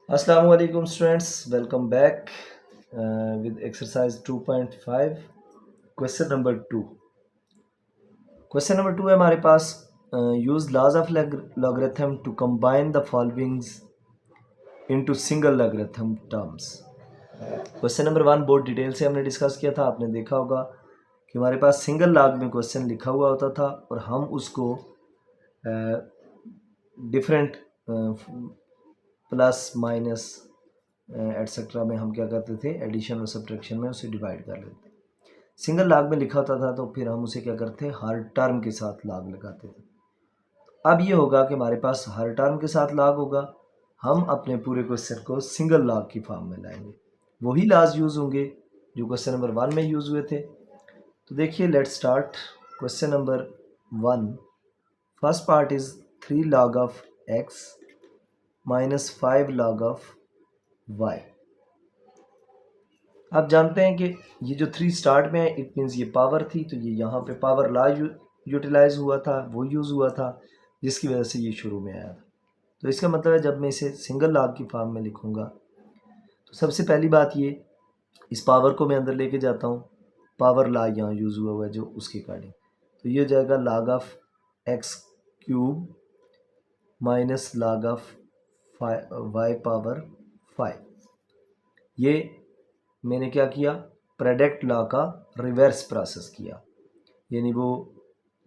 Assalamu alaikum students, welcome back with exercise 2.5 question number 2. Question number 2 है हमारे पास use laws of logarithm to combine the followings into single logarithm terms. Question number 1 बहुत detail से हमने discuss किया था। आपने देखा होगा कि हमारे पास सिंगल लॉग में क्वेश्चन लिखा हुआ होता था और हम उसको डिफरेंट प्लस माइनस एटसेट्रा में हम क्या करते थे, एडिशन और सब्ट्रैक्शन में उसे डिवाइड कर लेते। सिंगल लॉग में लिखा होता था तो फिर हम उसे क्या करते, हर टर्म के साथ लॉग लगाते थे। अब ये होगा कि हमारे पास हर टर्म के साथ लॉग होगा, हम अपने पूरे क्वेश्चन को सिंगल लॉग की फॉर्म में लाएंगे। वही लॉज यूज़ होंगे जो क्वेश्चन नंबर 1 में यूज़ हुए थे। तो देखिए, let's start question number 1। First part is 3 log of x minus 5 log of y। आप जानते हैं कि ये जो 3 स्टार्ट में है इट मीन्स ये पावर थी, तो ये यहाँ पे पावर ला यूटिलाइज हुआ था, वो यूज़ हुआ था, जिसकी वजह से ये शुरू में आया था। तो इसका मतलब है जब मैं इसे सिंगल लॉग की फॉर्म में लिखूँगा तो सबसे पहली बात ये, इस पावर को मैं अंदर लेके जाता हूँ, पावर ला यहाँ यूज़ हुआ है जो उसके अकॉर्डिंग, तो ये हो जाएगा log of x cube minus log of y power 5। ये मैंने क्या किया, प्रेडिक्ट लॉ का रिवर्स प्रोसेस किया, यानी वो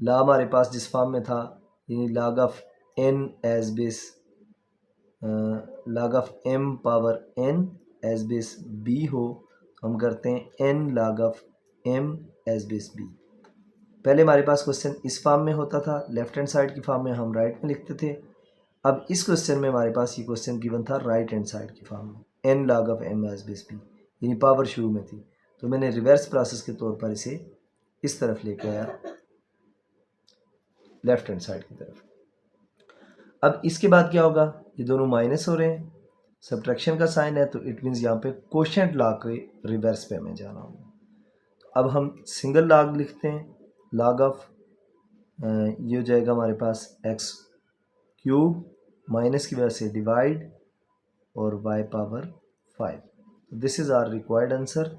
लॉ हमारे पास जिस फॉर्म में था, यानी log of n as base log of m power n as base b हो, हम करते हैं n log of m as base b। पहले हमारे पास क्वेश्चन इस फॉर्म में होता था, लेफ्ट हैंड साइड की फॉर्म में हम राइट में लिखते थे। अब इस क्वेश्चन में हमारे पास ये क्वेश्चन गिवन था राइट हैंड साइड की फॉर्म में, n log of m as base b, यानी पावर शुरू में थी, तो मैंने रिवर्स प्रोसेस के तौर पर इसे इस तरफ लेके आया, लेफ्ट हैंड साइड की तरफ। अब इसके बाद क्या होगा, ये दोनों माइनस हो रहे हैं, सब्ट्रैक्शन का साइन है, तो इट मीन्स यहाँ पे कोशेंट लॉ के रिवर्स पे हमें जाना होगा। तो अब हम सिंगल लॉग लिखते हैं, log ऑफ ये हो जाएगा हमारे पास एक्स क्यूब माइनस की वजह से डिवाइड और y power 5। This is our required answer.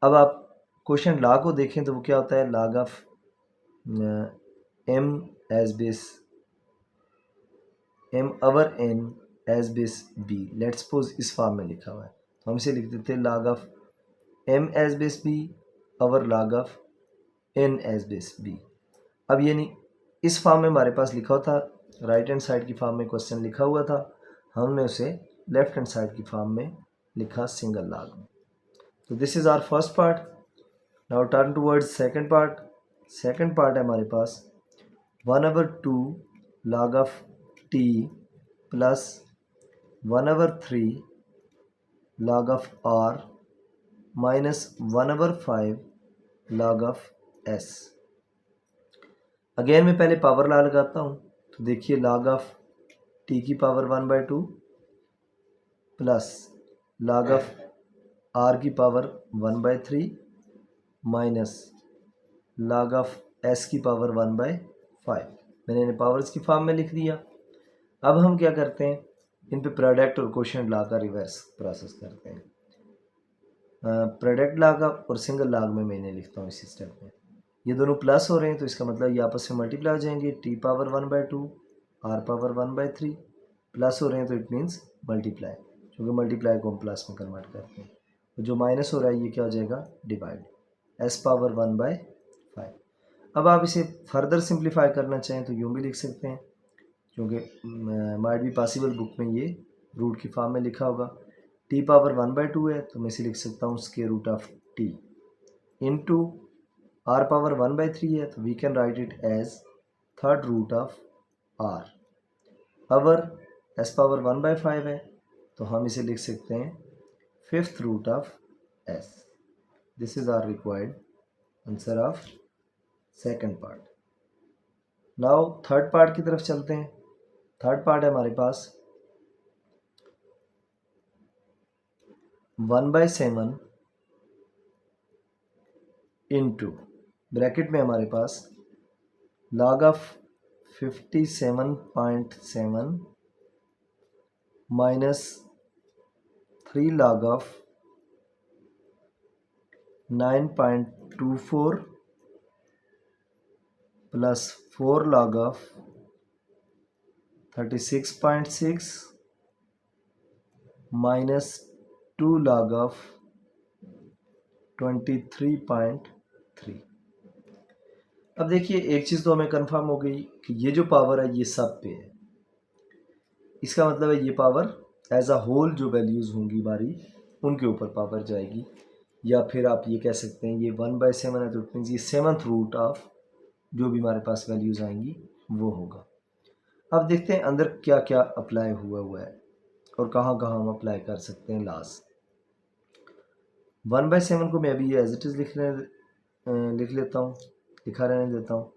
अब आप क्वेश्चन लॉ को देखें तो वो क्या होता है, log of m as base m over n as base b। Let's suppose इस फॉर्म में लिखा हुआ है, तो हम इसे लिख देते हैं log of m as base b over log of n as base b। अब यानी इस फॉर्म में हमारे पास लिखा हुआ था, राइट हैंड साइड की फॉर्म में क्वेश्चन लिखा हुआ था, हमने उसे लेफ्ट हैंड साइड की फॉर्म में लिखा सिंगल लॉग में। तो this is our first part. Now turn towards second part. Second part है हमारे पास 1/2 log of t plus 1/3 log of r minus 1/5 log of s। Again मैं पहले पावर ला लगाता हूँ, तो देखिए log ऑफ t की power 1/2 plus log of r की power 1/3 minus log of s की पावर 1/5। मैंने इन्हें पावर्स की फॉर्म में लिख दिया। अब हम क्या करते हैं, इन पे प्रोडक्ट और कोशेंट लॉ का रिवर्स प्रोसेस करते हैं। प्रोडक्ट लॉ का और सिंगल लॉग में मैंने लिखता हूँ इसी स्टेप में। ये दोनों प्लस हो रहे हैं तो इसका मतलब ये आपस में मल्टीप्लाई हो जाएंगे, t power 1/2 r power 1/3 plus हो रहे हैं तो इट मीन्स मल्टीप्लाई, क्योंकि मल्टीप्लाई को हम प्लस में कन्वर्ट करते हैं। तो जो माइनस हो रहा है ये क्या हो जाएगा, डिवाइड, s पावर 1/5। अब आप इसे फर्दर सिंप्लीफाई करना चाहें तो यूँ भी लिख सकते हैं, क्योंकि माइट भी पॉसिबल बुक में ये रूट की फॉर्म में लिखा होगा। t पावर 1/2 है तो मैं इसे लिख सकता हूँ square root of t into r power 1/3 है तो we can write it as third root of r। Over s power 1/5 है तो हम इसे लिख सकते हैं fifth root of s। This is our required answer of second part. Now third part की तरफ चलते हैं। थर्ड पार्ट है हमारे पास 1/7 इंटू ब्रैकेट में हमारे पास log of 57.7 minus 3 log of 9.24 plus 4 log of 36.6 minus 2 log of 23.3। अब देखिए एक चीज़ तो हमें कंफर्म हो गई कि ये जो पावर है ये सब पे है। इसका मतलब है ये पावर एज अ होल जो वैल्यूज़ होंगी हमारी उनके ऊपर पावर जाएगी, या फिर आप ये कह सकते हैं ये 1/7 है तो इट मीन्स ये 7th रूट ऑफ जो भी हमारे पास वैल्यूज़ आएंगी वो होगा। अब देखते हैं अंदर क्या क्या अप्लाई हुआ है और कहाँ कहाँ हम अप्लाई कर सकते हैं लॉस। 1/7 को मैं अभी एज इट इज़ लिख लेता हूँ, लिखा रहने देता हूँ।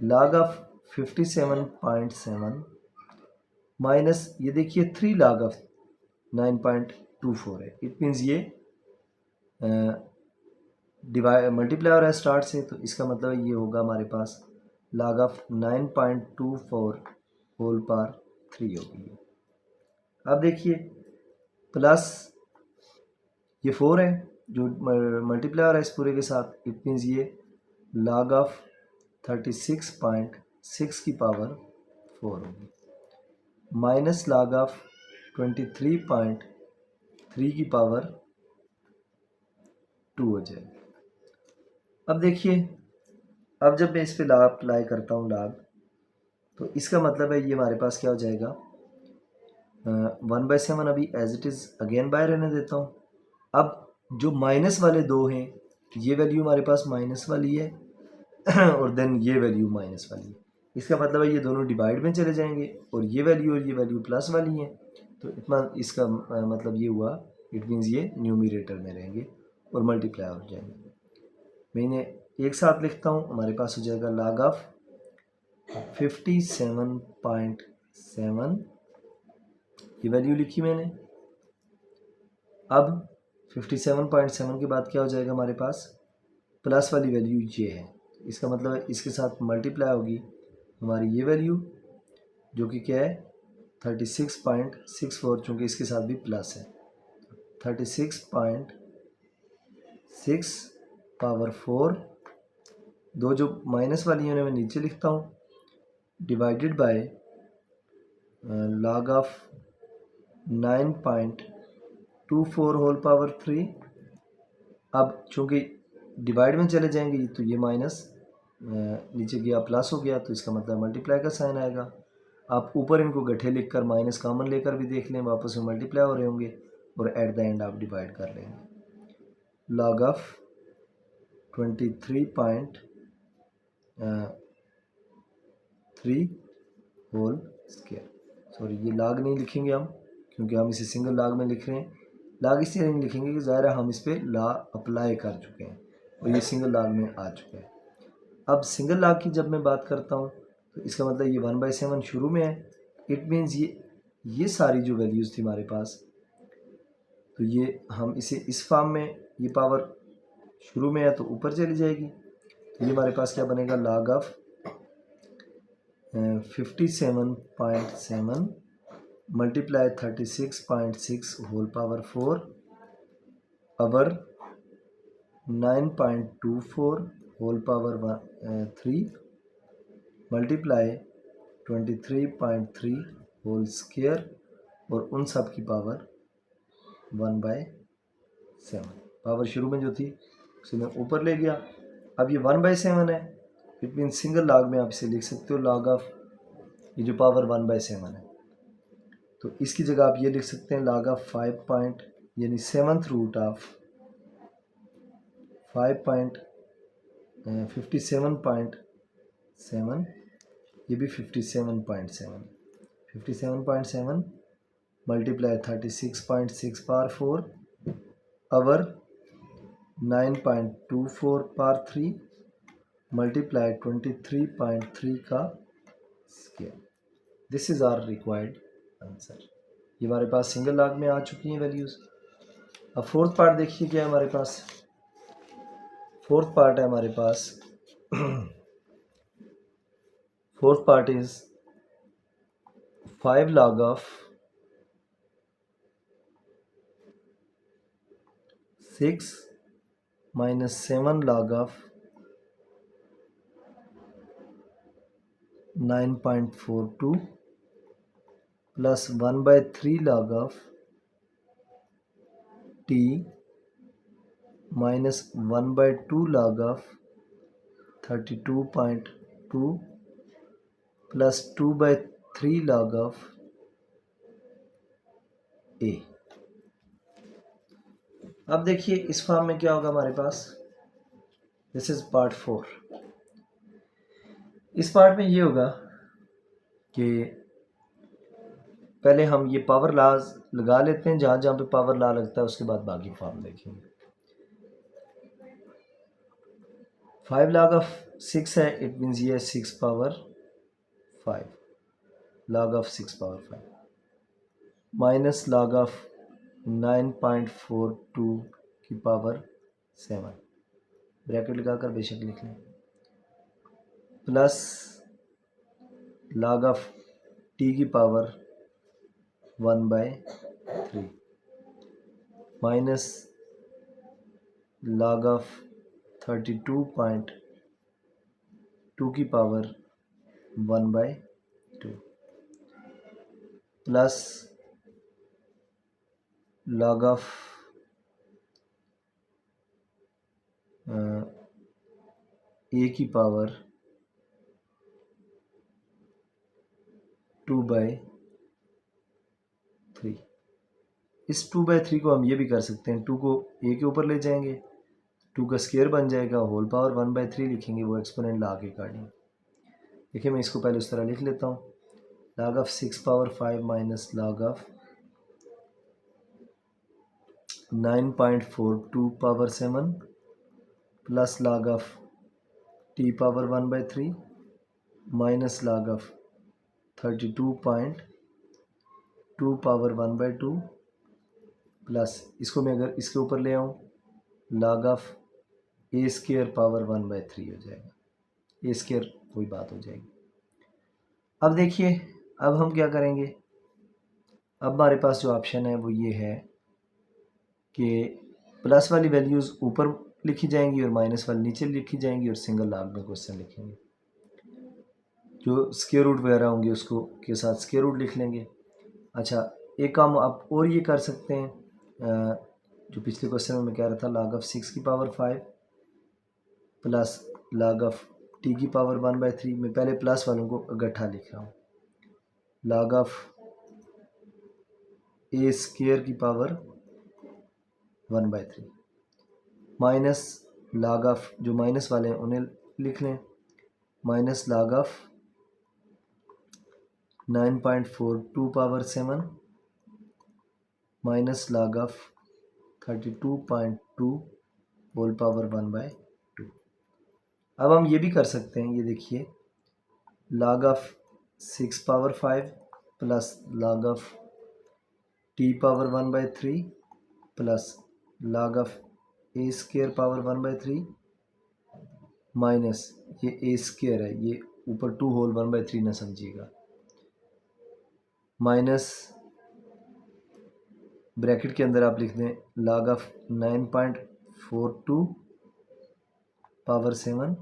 log ऑफ 57.7 माइनस ये देखिए 3 log ऑफ 9.24 है। इट मीन्स ये डिवाइड मल्टीप्लाई हो रहा है स्टार्ट से, तो इसका मतलब ये होगा हमारे पास log ऑफ 9.24 होल पावर 3 होगी। अब देखिए प्लस ये 4 है जो मल्टीप्लाई हो रहा है इस पूरे के साथ, इट मीन्स ये log ऑफ 36.6 की पावर 4 होगी, माइनस log ऑफ 23.3 की पावर 2 हो जाएगी। अब देखिए अब जब मैं इस पे लॉग अप्लाई करता हूँ log, तो इसका मतलब है ये हमारे पास क्या हो जाएगा 1/7 अभी as it is again by रहने देता हूँ। अब जो माइनस वाले दो हैं ये वैल्यू हमारे पास माइनस वाली है और देन ये वैल्यू माइनस वाली है। इसका मतलब है ये दोनों डिवाइड में चले जाएंगे और ये वैल्यू प्लस वाली है, तो इतना इसका मतलब ये हुआ इट मीन्स ये न्यूमरेटर में रहेंगे और मल्टीप्लाई हो जाएंगे। मैं इन्हें एक साथ लिखता हूँ, हमारे पास हो जाएगा log ऑफ 57.7 ये वैल्यू लिखी मैंने। अब 57.7 के बाद क्या हो जाएगा हमारे पास प्लस वाली वैल्यू ये है, इसका मतलब है इसके साथ मल्टीप्लाई होगी हमारी ये वैल्यू जो कि क्या है 36.64, चूँकि इसके साथ भी प्लस है 36.6 पावर 4, दो जो माइनस वाली है मैं नीचे लिखता हूँ, divided by log of 9.24 whole power 3। अब चूँकि डिवाइड में चले जाएंगे तो ये माइनस नीचे गया प्लस हो गया, तो इसका मतलब मल्टीप्लाई का साइन आएगा। आप ऊपर इनको गठे लिखकर माइनस कॉमन लेकर भी देख लें, वापस में मल्टीप्लाई हो रहे होंगे और एट द एंड आप डिवाइड कर लेंगे। log of 23.3 whole square, sorry ये log नहीं लिखेंगे हम क्योंकि हम इसे सिंगल log में लिख रहे हैं। log इसलिए नहीं लिखेंगे कि ज़ाहिर है हम इस पर लॉ अप्लाई कर चुके हैं और ये सिंगल log में आ चुका है। अब सिंगल log की जब मैं बात करता हूँ तो इसका मतलब ये 1/7 शुरू में है, इट मीन्स ये सारी जो वैल्यूज़ थी हमारे पास, तो ये हम इसे इस फॉर्म में, ये पावर शुरू में है तो ऊपर चली जाएगी, तो ये हमारे पास क्या बनेगा log of 57.7 multiply 36.6 whole power 4 over 9.24 whole power 3 multiply 23.3 whole square और उन सब की पावर 1/7। पावर शुरू में जो थी उसे मैं ऊपर ले गया, अब ये 1/7 है, इट मीन सिंगल log में आप इसे लिख सकते हो log ऑफ ये जो पावर 1/7 है, तो इसकी जगह आप ये लिख सकते हैं log ऑफ 5 यानी 7th रूट ऑफ 57.7, ये भी 57.7 multiply 36.6 power 4 over 9.24 power 3 multiply 23.3 का square. This is our required answer. ये हमारे पास सिंगल log में आ चुकी हैं वैल्यूज़। अब फोर्थ पार्ट देखिए क्या है हमारे पास। फोर्थ पार्ट है हमारे पास fourth part is 5 log of 6 minus 7 log of 9.42 plus 1 by 3 log of t minus 1 by 2 log of 32.2 plus 2 by 3 log of a। अब देखिए इस फॉर्म में क्या होगा हमारे पास, दिस इज पार्ट 4। इस पार्ट में ये होगा कि पहले हम ये पावर लॉज लगा लेते हैं, जहाँ जहाँ पे पावर लॉ लगता है उसके बाद बाकी फॉर्म देखेंगे। 5 log of 6 है, इट मीन्स ये 6 power 5 log of 6 power 5 minus log of 9.42 की पावर 7, ब्रैकेट लगाकर बेशक लिख लें, प्लस log of t की power 1 by 3 minus log of 32.2 की power 1 by 2 plus log of a की पावर 2 by 3। इस 2 by 3 को हम ये भी कर सकते हैं, 2 को a के ऊपर ले जाएंगे, 2 का स्क्वायर बन जाएगा, होल पावर 1 by 3 लिखेंगे, वो एक्सपोनेंट लॉ के अकॉर्डिंग। देखिए मैं इसको पहले उस तरह लिख लेता हूँ, log of 6 power 5 minus log of 9.42 power 7 plus log of t power 1 by 3 minus log of 32.2 power 1 by 2 plus इसको मैं अगर इसके ऊपर ले आऊँ, log of a square power 1 by 3 हो जाएगा, a स्क्वायर वही बात हो जाएगी। अब देखिए अब हम क्या करेंगे, अब हमारे पास जो ऑप्शन है वो ये है कि प्लस वाली वैल्यूज़ ऊपर लिखी जाएंगी और माइनस वाली नीचे लिखी जाएंगी और सिंगल लॉग में क्वेश्चन लिखेंगे। जो स्क्वायर रूट वगैरह होंगे उसको के साथ स्क्वायर रूट लिख लेंगे। अच्छा एक काम आप और ये कर सकते हैं, जो पिछले क्वेश्चन में मैं कह रहा था, log of 6 की power 5 plus log of t की पावर 1 by 3, मैं पहले प्लस वालों को इकट्ठा लिख रहा हूँ, log of a स्क्वायर की power 1 by 3 minus log of जो माइनस वाले हैं उन्हें लिख लें, minus log of 9.42 power 7 minus log of 32.2 whole power 1 by 2। अब हम ये भी कर सकते हैं, ये देखिए log of 6 power 5 plus log of t power 1 by 3 plus log of a square power 1 by 3 minus ये a स्क्वायर है, ये ऊपर 2 होल 1 by 3 ना समझिएगा, माइनस ब्रैकेट के अंदर आप लिख दें log of 9.42 power 7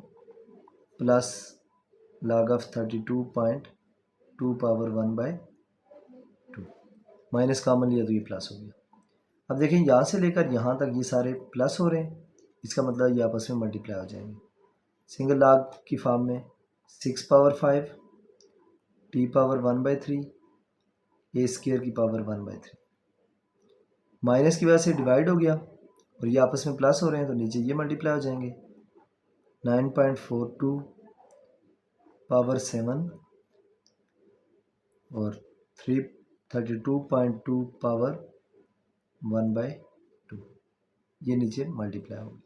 plus log of 32.2 power 1 by 2, minus common लिया तो ये प्लस हो गया। अब देखें यहाँ से लेकर यहाँ तक ये सारे प्लस हो रहे हैं, इसका मतलब ये आपस में मल्टीप्लाई हो जाएंगे। सिंगल लॉग की फॉर्म में 6 power 5 t power 1 by 3 a square की पावर 1 by 3, माइनस की वजह से डिवाइड हो गया और ये आपस में प्लस हो रहे हैं तो नीचे ये मल्टीप्लाई हो जाएंगे, 9.42 पावर 7 और 32.2 पावर 1 by 2, ये नीचे मल्टीप्लाई होगी।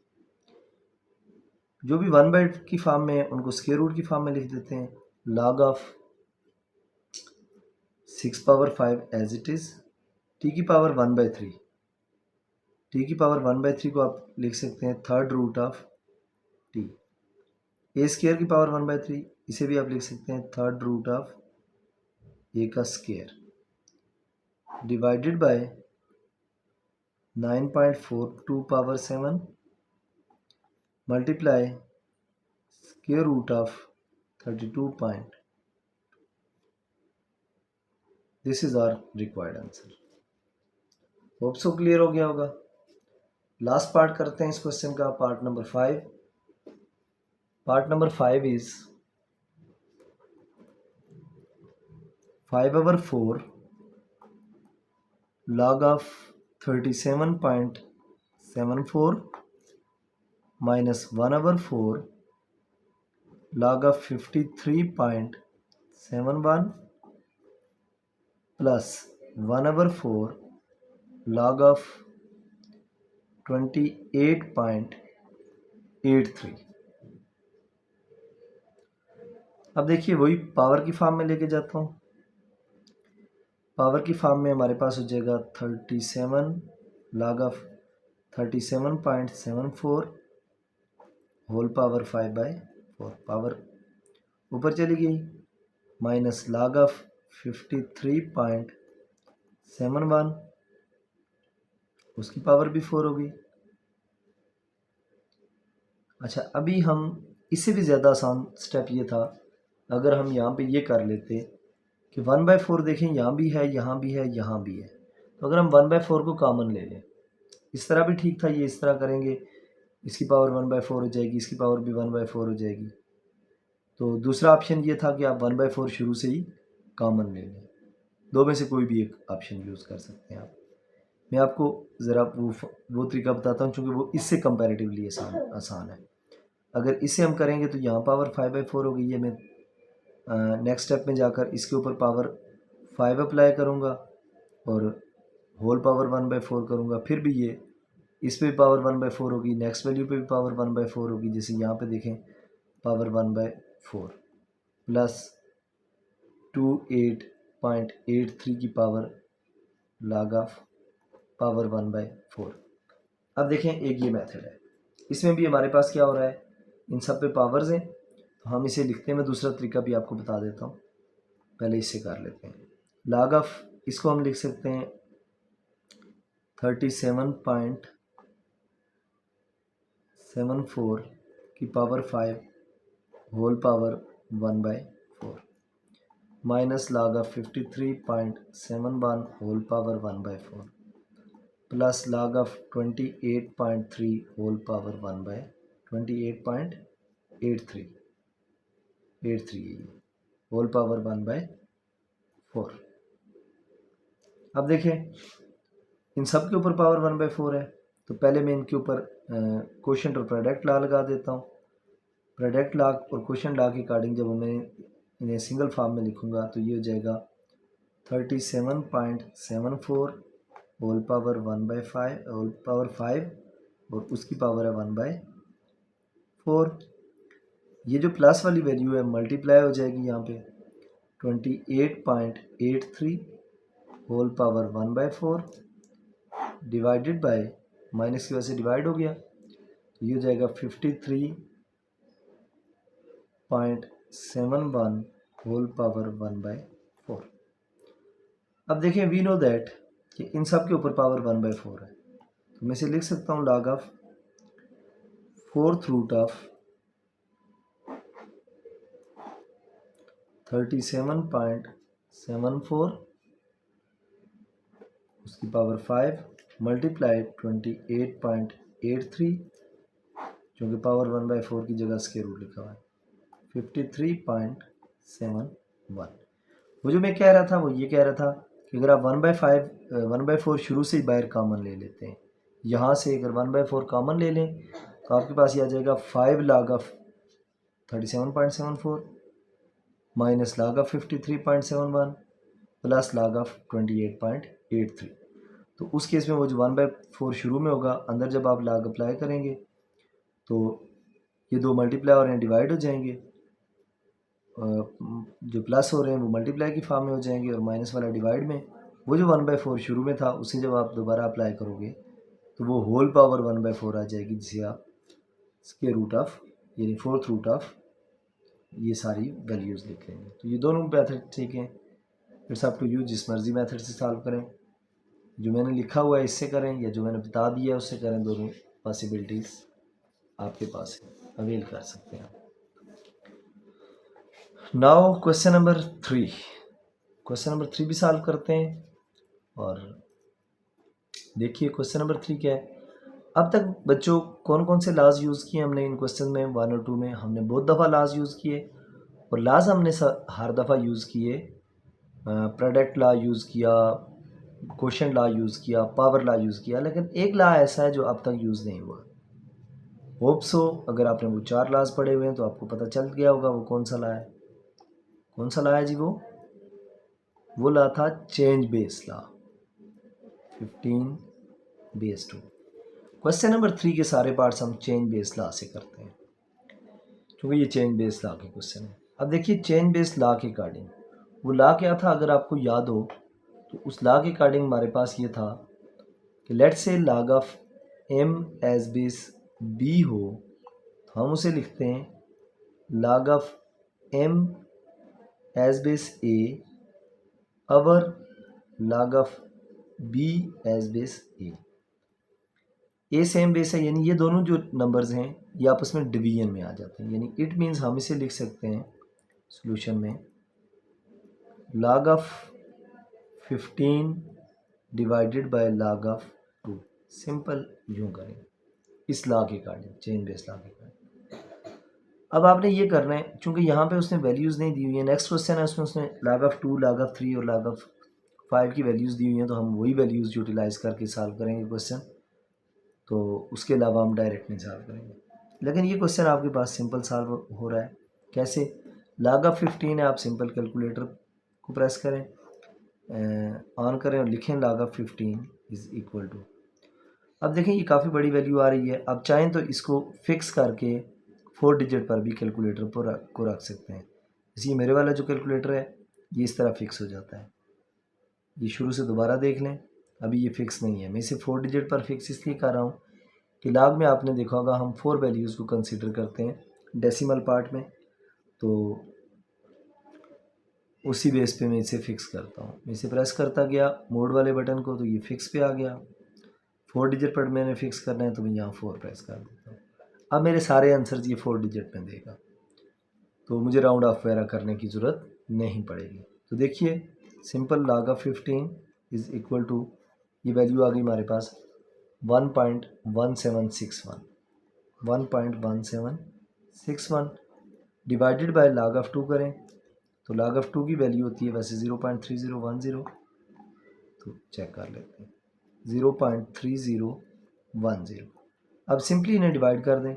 जो भी 1 by की फॉर्म में है उनको स्क्वायर रूट की फॉर्म में लिख देते हैं, log of 6 power 5 as it is, t की पावर 1 by 3, t की पावर 1 by 3 को आप लिख सकते हैं third root of t, a square की पावर 1 by 3 इसे भी आप लिख सकते हैं थर्ड रूट ऑफ a का square divided by 9.42 power 7 multiply square root of 32 point. This is our required answer. Hope so clear हो गया होगा. लास्ट पार्ट करते हैं इस क्वेश्चन का, part number 5. Part number 5 is 5/4 log of 37.74 minus 1/4 log of 53.71 plus 1/4 log of 28.83. अब देखिए वही पावर की फॉर्म में लेके जाता हूँ. पावर की फॉर्म में हमारे पास हो जाएगा 37 log of 37.74 whole power 5/4. Power ऊपर चली गई, माइनस log of 53.71 उसकी पावर भी 4 हो गई. अच्छा, अभी हम इससे भी ज़्यादा आसान स्टेप ये था, अगर हम यहाँ पे ये कर लेते कि 1/4 देखें, यहाँ भी है, यहाँ भी है, यहाँ भी है, तो अगर हम 1/4 को कॉमन ले लें, इस तरह भी ठीक था. ये इस तरह करेंगे, इसकी पावर 1/4 हो जाएगी, इसकी पावर भी 1/4 हो जाएगी. तो दूसरा ऑप्शन ये था कि आप 1/4 शुरू से ही कॉमन ले लें. दो में से कोई भी एक ऑप्शन यूज़ कर सकते हैं आप. मैं आपको ज़रा वो तरीका बताता हूँ, चूँकि वो इससे कंपैरेटिवली आसान है. अगर इसे हम करेंगे तो यहाँ पावर 5/4 हो गई है. मैं नेक्स्ट स्टेप में जाकर इसके ऊपर पावर 5 अप्लाई करूँगा और होल पावर 1/4 करूँगा. फिर भी ये इस पे भी पावर 1/4 होगी, नेक्स्ट वैल्यू पे भी पावर 1/4 होगी. जैसे यहाँ पे देखें, पावर 1/4 प्लस 28.83 की पावर log ऑफ पावर 1/4. अब देखें, एक ये मेथड है, इसमें भी हमारे पास क्या हो रहा है, इन सब पे पावर्स हैं, तो हम इसे लिखते हैं. मैं दूसरा तरीका भी आपको बता देता हूँ, पहले इससे कर लेते हैं. log ऑफ, इसको हम लिख सकते हैं 37.74 की power 5 whole power 1/4 minus log of 53.71 whole power 1/4 plus log of 28.3 whole power 28.83 whole power 1/4. अब देखें, इन सब के ऊपर पावर 1/4 है, तो पहले मैं इनके ऊपर क्वोशंट और प्रोडक्ट लॉ लगा देता हूँ. प्रोडक्ट लॉ और क्वोशंट लॉ के अकॉर्डिंग जब मैं इन्हें सिंगल फॉर्म में लिखूँगा तो ये हो जाएगा 37.74 होल पावर 1/5 होल पावर 5 और उसकी पावर है 1/4. ये जो प्लस वाली वैल्यू है मल्टीप्लाई हो जाएगी यहाँ पे 28.83 whole power 1/4 divided by, minus की वजह से डिवाइड हो गया, तो ये हो जाएगा 53.71 होल पावर 1/4. अब देखें, वी नो दैट कि इन सब के ऊपर पावर 1/4 है, तो मैं इसे लिख सकता हूँ log of 4th root of 37.74 उसकी पावर 5 मल्टीप्लाई 28.83, क्योंकि पावर 1/4 की जगह स्क्वायर रूट लिखा हुआ है, 53.71. वो जो मैं कह रहा था वो ये कह रहा था कि अगर आप 1/4 शुरू से ही बाहर कॉमन ले लेते हैं, यहाँ से अगर 1/4 कॉमन ले लें तो आपके पास ये आ जाएगा 5 log of 37.74 minus log of 53.71 plus log of 28.83. तो उस केस में वो जो 1/4 शुरू में होगा, अंदर जब आप log अप्लाई करेंगे तो ये दो मल्टीप्लाई हो रहे हैं, डिवाइड हो जाएंगे, जो प्लस हो रहे हैं वो मल्टीप्लाई की फॉर्म में हो जाएंगे और माइनस वाला डिवाइड में. वो जो 1/4 शुरू में था उसे जब आप दोबारा अप्लाई करोगे तो वो होल पावर 1/4 आ जाएगी, जिसे आप स्क्वायर रूट ऑफ यानी 4th रूट ऑफ ये सारी वैल्यूज़ लिख लेंगे. तो ये दोनों मेथड ठीक हैं, इट्स अप टू यू, जिस मर्जी मेथड से सॉल्व करें. जो मैंने लिखा हुआ है इससे करें या जो मैंने बता दिया है उससे करें, दोनों पॉसिबिलिटीज़ आपके पास है, अवेल कर सकते हैं। Now question number 3, question number 3 भी सॉल्व करते हैं। और देखिए क्वेश्चन नंबर 3 क्या है। अब तक बच्चों कौन कौन से लॉज यूज़ किए हमने इन क्वेश्चन में, 1 और 2 में हमने बहुत दफ़ा लॉज यूज़ किए, और लॉज हमने हर दफ़ा यूज़ किए। प्रोडक्ट लॉ यूज़ किया, क्वोशंट लॉ यूज़ किया, पावर लॉ यूज़ किया, लेकिन एक लॉ ऐसा है जो अब तक यूज़ नहीं हुआ। होप सो अगर आपने वो 4 लॉज पढ़े हुए हैं तो आपको पता चल गया होगा वो कौन सा लॉ है। कौन सा लॉ है जी? वो लॉ था change base law 15 base 2। Question number 3 के सारे पार्ट्स हम चेंज बेस लॉ से करते हैं क्योंकि ये चेंज बेस लॉ के क्वेश्चन है। अब देखिए चेंज बेस लॉ के अकॉर्डिंग वो लॉ क्या था, अगर आपको याद हो तो उस लॉ के अकॉर्डिंग हमारे पास ये था कि let say log of m as base b हो, तो हम उसे लिखते हैं log of m as base a over log of b as base a same base है, यानी ये दोनों जो नंबर्स हैं ये आपस में डिवीजन में आ जाते हैं, यानी इट मीन्स हम इसे लिख सकते हैं सॉल्यूशन में log of 15 divided by log of 2। Simple यूँ करें इस लॉ के अकॉर्डिंग, चेन बेस लॉ के अकॉर्डिंग। अब आपने ये करना है, क्योंकि यहाँ पे उसने वैल्यूज़ नहीं दी हुई है, नेक्स्ट क्वेश्चन है उसमें उसने log ऑफ 2, log ऑफ 3 और log ऑफ 5 की वैल्यूज़ दी हुई हैं, तो हम वही वैल्यूज़ यूटिलाइज़ करके सॉल्व करेंगे क्वेश्चन, तो उसके अलावा हम डायरेक्ट नहीं सॉल्व करेंगे। लेकिन ये क्वेश्चन आपके पास सिंपल सॉल्व हो रहा है। कैसे? log ऑफ 15 है, आप सिंपल कैलकुलेटर को प्रेस करें, ऑन करें और लिखें log of 15 is equal to. अब देखें ये काफ़ी बड़ी वैल्यू आ रही है, आप चाहें तो इसको फिक्स करके 4 डिजिट पर भी कैलकुलेटर पर को रख सकते हैं। जैसे मेरे वाला जो कैलकुलेटर है ये इस तरह फिक्स हो जाता है, ये शुरू से दोबारा देख लें, अभी ये फिक्स नहीं है, मैं इसे 4 डिजिट पर फिक्स इसलिए कर रहा हूँ कि log में आपने देखा होगा हम 4 वैल्यूज़ को कंसिडर करते हैं डेसिमल पार्ट में, तो उसी बेस पे मैं इसे फिक्स करता हूँ। मैं इसे प्रेस करता गया मोड वाले बटन को, तो ये फिक्स पे आ गया। 4 डिजिट पर मैंने फिक्स करना है तो मैं यहाँ 4 प्रेस कर देता हूँ। अब मेरे सारे आंसर्स ये 4 डिजिट में देगा, तो मुझे राउंड ऑफ वगैरह करने की ज़रूरत नहीं पड़ेगी। तो देखिए simple log of 15 is equal to, ये वैल्यू आ गई हमारे पास 1.1761, 1.1761 डिवाइडेड बाय log ऑफ 2 करें तो log ऑफ 2 की वैल्यू होती है वैसे 0.3010, तो चेक कर लेते हैं 0.3010। अब सिंपली इन्हें डिवाइड कर दें,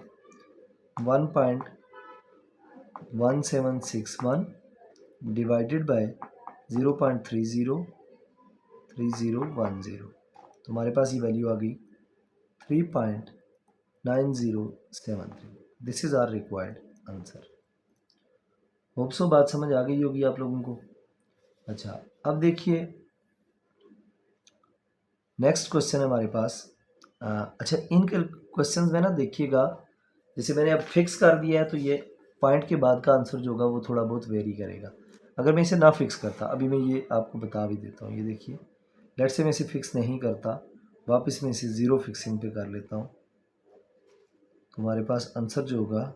1.1761 डिवाइडेड बाय 0.303010, तो हमारे पास ये वैल्यू आ गई 3.9073। This is our required answer. Hope so बात समझ आ गई होगी आप लोगों को। अच्छा अब देखिए नेक्स्ट क्वेश्चन है हमारे पास। अच्छा इन क्वेश्चंस में ना देखिएगा, जैसे मैंने अब फिक्स कर दिया है तो ये पॉइंट के बाद का आंसर जो होगा वो थोड़ा बहुत वेरी करेगा। अगर मैं इसे ना फिक्स करता, अभी मैं ये आपको बता भी देता हूँ, ये देखिए लेट से मैं इसे फिक्स नहीं करता, वापस मैं इसे ज़ीरो फिक्सिंग पे कर लेता हूँ, तो हमारे पास आंसर जो होगा,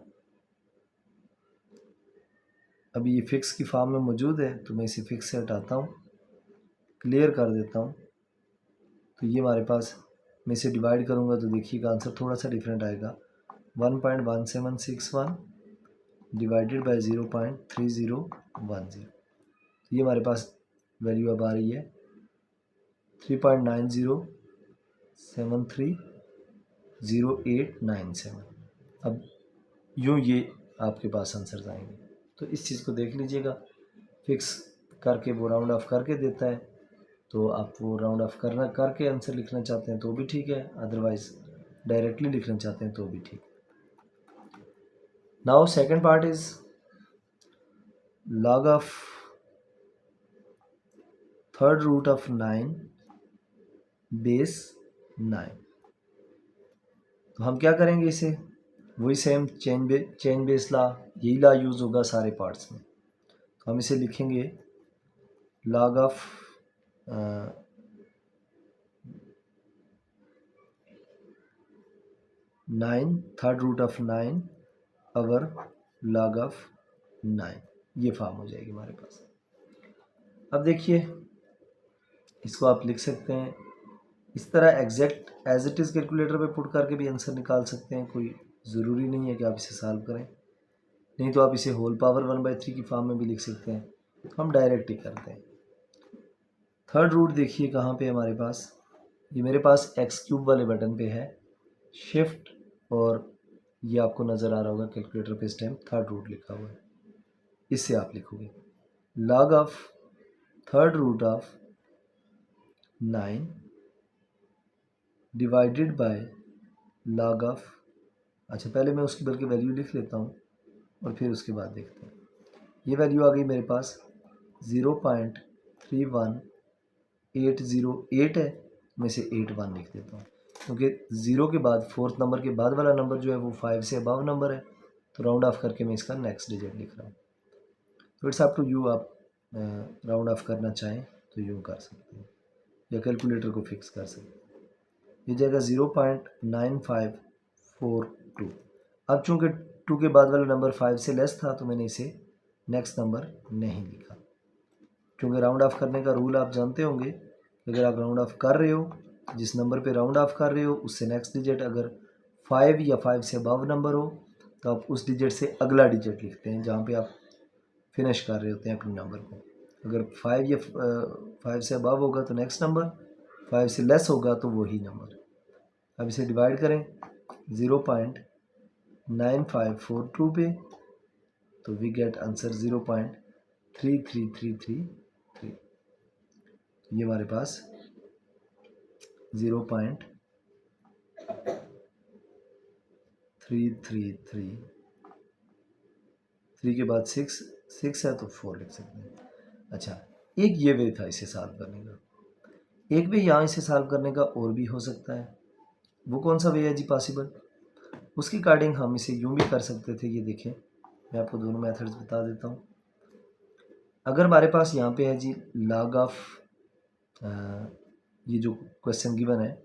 अभी ये फिक्स की फॉर्म में मौजूद है तो मैं इसे फिक्स से हटाता हूँ, क्लियर कर देता हूँ, तो ये हमारे पास, मैं इसे डिवाइड करूँगा तो देखिएगा आंसर थोड़ा सा डिफरेंट आएगा, 1.1761 डिवाइडेड बाय 0.3010, ये हमारे पास वैल्यू अब आ रही है 3.90730897। अब यूँ ये आपके पास आंसर आएंगे, तो इस चीज़ को देख लीजिएगा, फिक्स करके वो राउंड ऑफ करके देता है, तो आप वो राउंड ऑफ करके आंसर लिखना चाहते हैं तो भी ठीक है, अदरवाइज डायरेक्टली लिखना चाहते हैं तो भी ठीक। Now second part is log of third root of 9 base 9। तो हम क्या करेंगे, इसे वही सेम चेन बेस लॉ, यही लॉ यूज़ होगा सारे पार्ट्स में, तो हम इसे लिखेंगे log of 9 third root of 9 over log of 9, ये फॉर्म हो जाएगी हमारे पास। अब देखिए इसको आप लिख सकते हैं इस तरह exact as it is calculator पे पुट करके भी आंसर निकाल सकते हैं, कोई ज़रूरी नहीं है कि आप इसे सॉल्व करें, नहीं तो आप इसे होल पावर 1/3 की फॉर्म में भी लिख सकते हैं, हम डायरेक्ट ही करते हैं। थर्ड रूट देखिए कहाँ पे हमारे पास, ये मेरे पास एक्स क्यूब वाले बटन पे है, शिफ्ट और ये आपको नज़र आ रहा होगा कैलकुलेटर पे इस टाइम थर्ड रूट लिखा हुआ है, इससे आप लिखोगे log of third root of 9 divided by log of, अच्छा पहले मैं उसकी बल्कि वैल्यू लिख लेता हूँ और फिर उसके बाद देखते हैं। ये वैल्यू आ गई मेरे पास 0.31808 है, मैं इसे 81 लिख देता हूँ क्योंकि ज़ीरो के बाद फोर्थ नंबर के बाद वाला नंबर जो है वो 5 से अबव नंबर है, तो राउंड ऑफ करके मैं इसका नेक्स्ट डिजिट लिख रहा हूँ। तो इट्स अप टू यू, आप राउंड ऑफ करना चाहें तो यूँ कर सकते हैं या कैलकुलेटर को फिक्स कर सकते हैं। ये जाएगा 0.9542। अब चूँकि 2 के बाद वाला नंबर 5 से लेस था तो मैंने इसे नेक्स्ट नंबर नहीं लिखा, क्योंकि राउंड ऑफ करने का रूल आप जानते होंगे, अगर आप राउंड ऑफ कर रहे हो जिस नंबर पे राउंड ऑफ कर रहे हो उससे नेक्स्ट डिजिट अगर 5 या 5 से अबव नंबर हो तो आप उस डिजिट से अगला डिजिट लिखते हैं जहाँ पे आप फिनिश कर रहे होते हैं अपने नंबर को। अगर 5 या 5 से अबव होगा तो नेक्स्ट नंबर, 5 से लेस होगा तो वही नंबर। अब इसे डिवाइड करें 0.9542 पे तो वी गेट आंसर 0.33333। ये हमारे पास 0.333 के बाद 6 है तो 4 लिख सकते हैं। अच्छा एक ये वे था इसे सॉल्व करने का, एक वे यहाँ इसे सॉल्व करने का और भी हो सकता है, वो कौन सा वे है जी पॉसिबल, उसकी अकॉर्डिंग हम इसे यूँ भी कर सकते थे। ये देखें मैं आपको दोनों मेथड्स बता देता हूँ। अगर हमारे पास यहाँ पे है जी log ऑफ ये जो क्वेश्चन गिवन है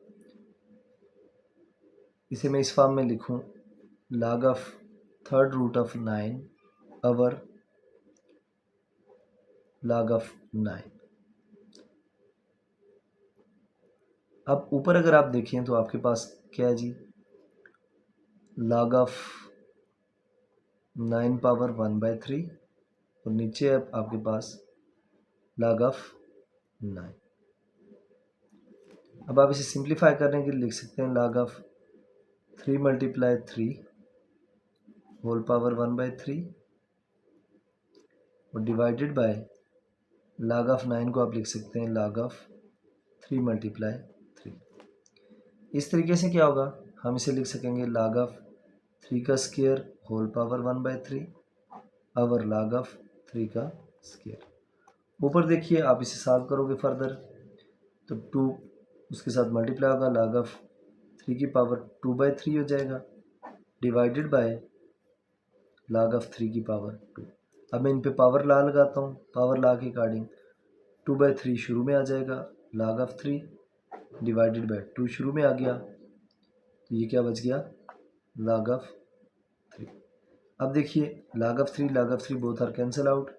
इसे मैं इस फॉर्म में लिखूँ log of third root of 9 over log of 9। अब ऊपर अगर आप देखें तो आपके पास क्या है जी log ऑफ 9 पावर 1/3 और नीचे है आपके पास log ऑफ 9। अब आप इसे सिंप्लीफाई करने के लिए लिख सकते हैं log ऑफ 3 × 3 होल पावर 1/3 और डिवाइडेड बाय log ऑफ 9 को आप लिख सकते हैं log ऑफ 3 × 3। इस तरीके से क्या होगा, हम इसे लिख सकेंगे log ऑफ 3 का square whole power 1/3 over log of 3 का स्क्वायर। ऊपर देखिए आप इसे सॉल्व करोगे फर्दर तो 2 उसके साथ मल्टीप्लाई होगा, log ऑफ 3 की पावर 2/3 हो जाएगा डिवाइडेड बाय log ऑफ 3 की पावर 2। अब मैं इन पे पावर ला लगाता हूँ, पावर ला के अकॉर्डिंग 2/3 शुरू में आ जाएगा, log ऑफ 3 डिवाइडेड बाय 2 शुरू में आ गया तो ये क्या बच गया log ऑफ 3। अब देखिए log of 3 both are cancel out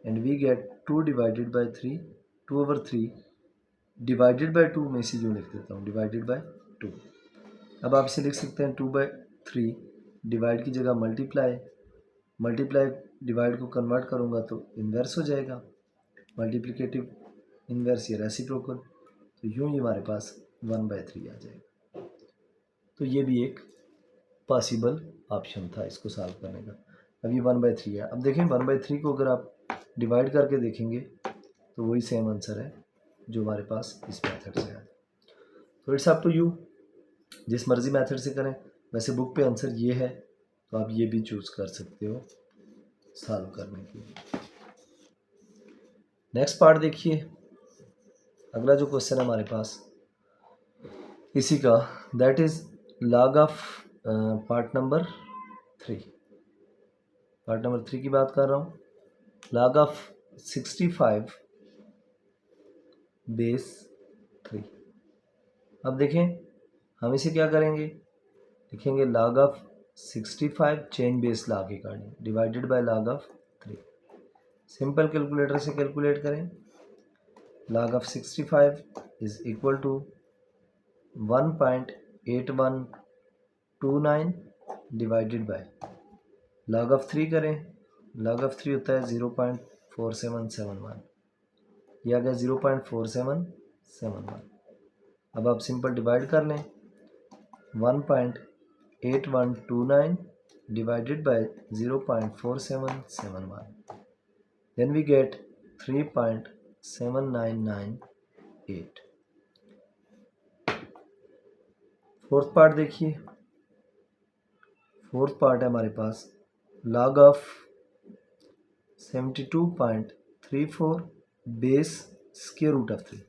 and we get 2 divided by 3 2/3 divided by 2, मैं इसे यूँ लिख देता हूँ डिवाइडेड बाय 2। अब आप इसे लिख सकते हैं 2/3 डिवाइड की जगह मल्टीप्लाई डिवाइड को कन्वर्ट करूँगा तो इन्वर्स हो जाएगा, मल्टीप्लिकेटिव इन्वर्स या रेसिप्रोकल, तो यूँ ही हमारे पास 1/3 आ जाएगा। तो ये भी एक पॉसिबल ऑप्शन था इसको सॉल्व करने का। अब ये 1/3 है। अब देखें 1/3 को अगर आप डिवाइड करके देखेंगे तो वही सेम आंसर है जो हमारे पास इस मेथड से है। तो इट्स अप टू यू, जिस मर्जी मेथड से करें। वैसे बुक पे आंसर ये है तो आप ये भी चूज़ कर सकते हो सॉल्व करने के लिए। नेक्स्ट पार्ट देखिए, अगला जो क्वेश्चन है हमारे पास इसी का, that is log of part number 3 की बात कर रहा हूँ। log of 65/3। अब देखें हम इसे क्या करेंगे, लिखेंगे log of 65 chain base log according divided by log of 3। Simple calculator से कैलकुलेट करें। log of 65 is equal to 1.8129 divided by log of 3 करें। log ऑफ 3 होता है 0.4771, ये आ गया 0.4771। अब आप सिंपल डिवाइड कर लें 1.8129 divided by 0.4771, then we get 3.7998। Fourth part देखिए। फोर्थ पार्ट है हमारे पास log of 72.34 base square root of 3।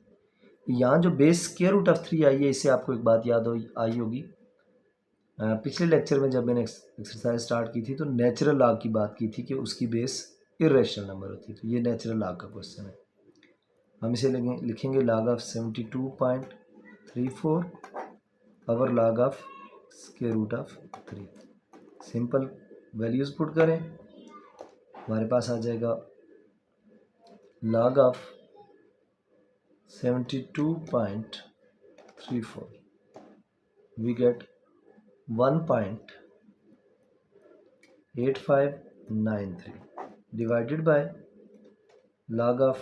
यहाँ जो बेस स्क्वायर रूट ऑफ 3 आई है, इससे आपको एक बात याद आई होगी। पिछले लेक्चर में जब मैंने एक्सरसाइज स्टार्ट की थी तो नेचुरल लॉग की बात की थी कि उसकी बेस इरेशनल नंबर होती है। तो ये नेचुरल लॉग का क्वेश्चन है। हम इसे लिखेंगे log of 72.34 power log of square root of 3। Simple values put करें, हमारे पास आ जाएगा log of 72.34 we get 1.8593 divided by log of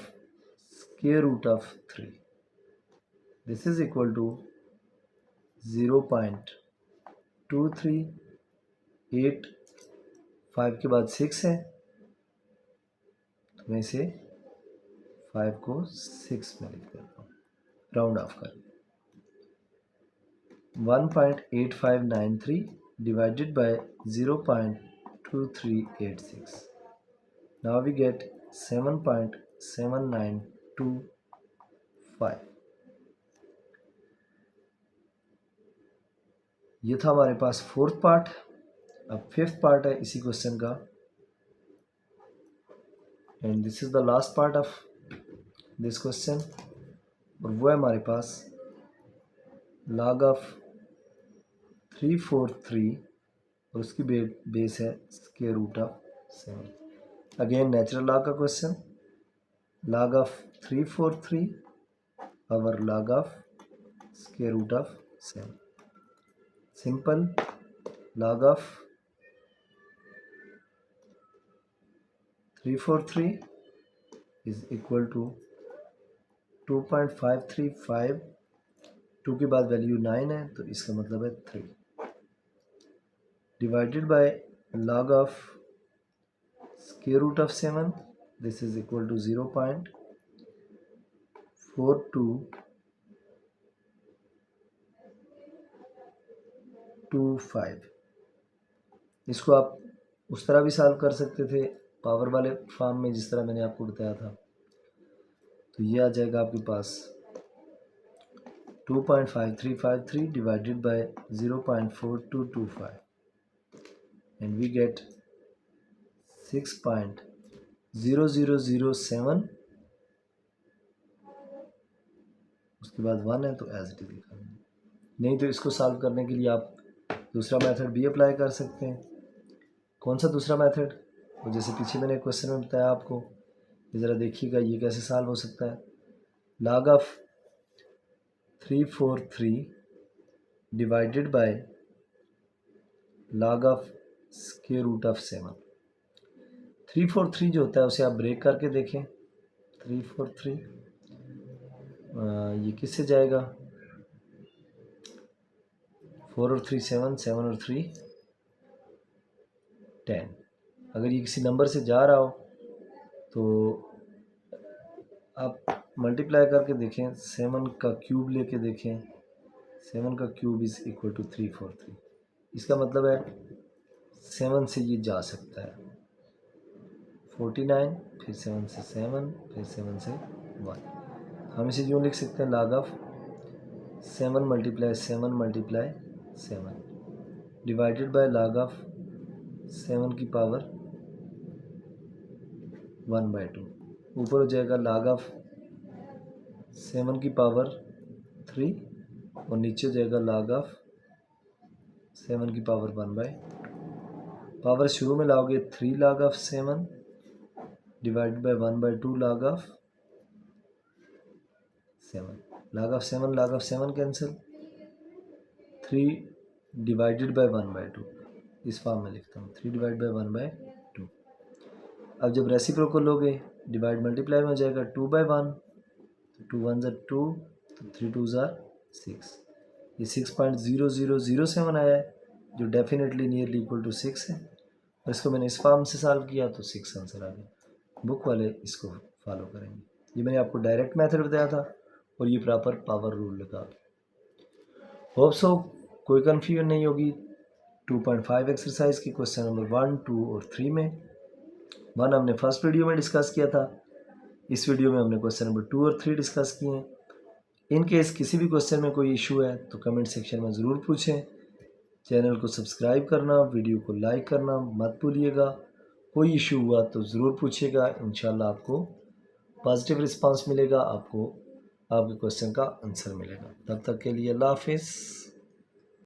square root of 3. This is equal to 0.2385 के बाद 6 है, तो मैं इसे 5 को 6 में लिख देता हूँ, राउंड ऑफ कर 1.8593 divided by 0.2386. Now we get 7.7925। ये था हमारे पास फोर्थ पार्ट। अब फिफ्थ पार्ट है इसी क्वेश्चन का, and this is the last part of this question, और वो है हमारे पास log ऑफ 343 और उसकी बेस है square root of 7। Again natural log का क्वेश्चन। log ऑफ 343 और log of square root of 7। Simple log of 343 is equal to 2.535, 2 के बाद वैल्यू 9 है तो इसका मतलब है 3, divided by log of square root of 7, this is equal to 0.4225। इसको आप उस तरह भी सॉल्व कर सकते थे पावर वाले फॉर्म में, जिस तरह मैंने आपको बताया था। तो ये आ जाएगा आपके पास 2.5353 divided by 0.4225 and we get 6.0007। उसके बाद 1 है तो एज इट इज लिखा, नहीं तो इसको सॉल्व करने के लिए आप दूसरा मेथड भी अप्लाई कर सकते हैं। कौन सा दूसरा मेथड? तो जैसे पीछे मैंने क्वेश्चन में बताया आपको, ये ज़रा देखिएगा ये कैसे सॉल्व हो सकता है। log of 343 divided by log of square root of 7। 343 जो होता है उसे आप ब्रेक करके देखें। 343 ये किससे जाएगा? 4 और 3 7, 7 और 3 10। अगर ये किसी नंबर से जा रहा हो तो आप मल्टीप्लाई करके देखें, 7 का क्यूब लेके देखें, 7 का क्यूब इज़ इक्वल टू 343। इसका मतलब है 7 से ये जा सकता है 49, फिर 7 से 7, फिर 7 से 1। हम इसे यूँ लिख सकते हैं log of 7 multiply 7 multiply 7 divided by log of 7 की पावर 1/2। ऊपर हो जाएगा log ऑफ 7 की पावर 3 और नीचे हो जाएगा log ऑफ 7 की पावर 1/2। पावर शुरू में लाओगे 3 log of 7 divided by 1/2 log of 7। log of 7 cancel, 3 divided bye 1/2 इस फॉर्म में लिखता हूँ, 3 डिवाइड बाय 1/2। अब जब रेसिप्रोकल लोगे डिवाइड मल्टीप्लाई में हो जाएगा 2/1, तो 2 1 ज़ा 2, तो 3 2 ज़ा 6। ये 6.0007 आया है जो डेफिनेटली नियरली इक्वल टू 6 है। और इसको मैंने इस फॉर्म से सॉल्व किया तो 6 आंसर आ गया। बुक वाले इसको फॉलो करेंगे। ये मैंने आपको डायरेक्ट मेथड बताया था और ये प्रॉपर पावर रूल लगा। होप सो कोई कन्फ्यूजन नहीं होगी। 2.5 एक्सरसाइज की क्वेश्चन नंबर 1, 2 और 3 में 1 हमने फर्स्ट वीडियो में डिस्कस किया था। इस वीडियो में हमने क्वेश्चन नंबर 2 और 3 डिस्कस किए हैं। इन केस किसी भी क्वेश्चन में कोई इशू है तो कमेंट सेक्शन में ज़रूर पूछें। चैनल को सब्सक्राइब करना, वीडियो को लाइक करना मत भूलिएगा। कोई इशू हुआ तो ज़रूर पूछिएगा, इंशाल्लाह आपको पॉजिटिव रिस्पांस मिलेगा, आपको आपके क्वेश्चन का आंसर मिलेगा। तब तक के लिए अल्लाह हाफिज़।